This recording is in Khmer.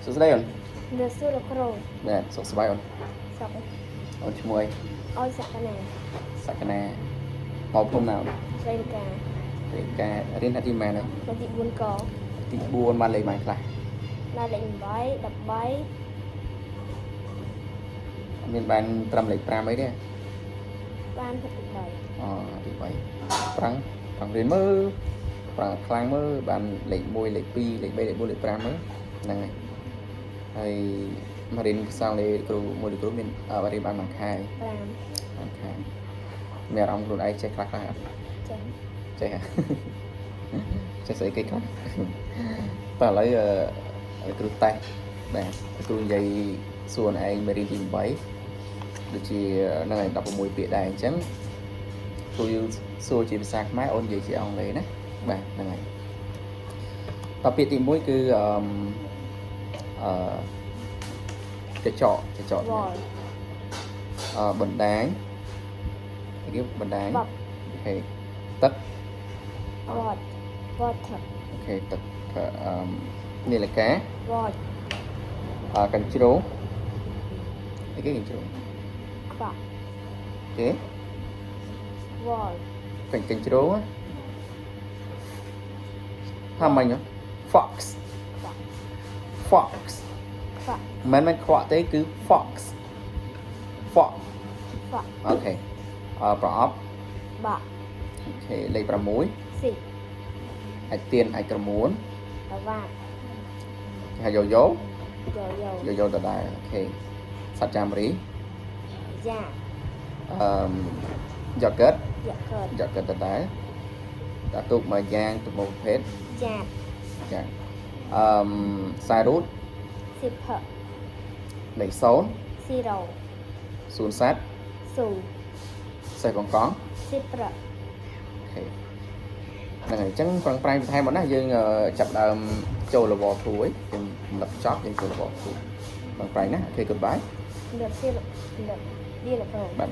สุดท้ายอ่อน เดือดสู้โคร แบบสุดสบายอ่อน สอง อ่อนช่วย อ้อยสักแน สักแน่มอบพุ่มหนาว เรนกา เด็กแกเรียนที่แม่เลย ปฏิบุญกอ ที่บัวมาเลยไหมครับ นาเล็งใบดับใบ មានបានត្រឹមលេខ5អីទេ บ้านปฏิใบ អូទី3ប្រាំងរៀនមើលប្រាំងខ្លាំងមើលបានលេខ1លេខ2លេខ3លេខ4លេខ5មើលហ្នឹងហើយហើយមករៀនផ្សងលេខគ្រូមួយគ្រូមានរៀនបានមួយខែ ปราม មួយខែមានអារម្មណ៍ខ្លួនឯងចេះខ្លះអត់ จัน ចេះហ៎ ចេះស្អីគេខ្លះតែឥឡូវគ្រូតេស្តបាទគ្រូនិយាយសួរឯងមេរៀនទី8ដូចជាហ្នឹងហើយ16ពាក្យដែរអញ្ចឹងគ្រូយើងសួរជាភាសាខ្មែរអូននិយាយជាអង់គ្លេសណាបាទហ្នឹងហើយតពាក្យទី1គឺកញ្ចក់ วอล បណ្ដាញគេបណ្ដាញ บับ អូខេទឹក วอดวอดเถอะ អូខេទឹកនាឡិកា วอด កញ្ជ្រោងអីគេកញ្ជ្រោង กระ គេ วอล កញ្ជ្រោងថាម៉េច fox กระ fox กระ មិនមែនខ្វក់ទេគឺ fox fox ฝะ អូខេប្រអប់ บะ អូខេលេខ6 สิ អាចទៀនអាចក្រមួន ตะว่า គេហៅយោយោ โยโย่ យោយោដដែលអូខេសត្វចាមរី ยา យ៉កិត อย่าเกิด យ៉កិតដដែលតាទូកមួយយ៉ាងទៅមួយប្រភេទ จาด ចាខ្សែរូត สิบเหอะ លេខ0 ซีโร่ សួនសัตว์ สู សេះបង្កង สิบประ អូខេហ្នឹងហើយអញ្ចឹងប្រឹងប្រែងបន្ថែមមកណាយើងចាប់ដើមចូល level 2ហើយយើងសម្រាប់ចប់យើងចូល level 2ប្រឹងប្រែងណាអូខេ goodbye เดือดซีโร่เดือดดีเหลือเกิน បាទ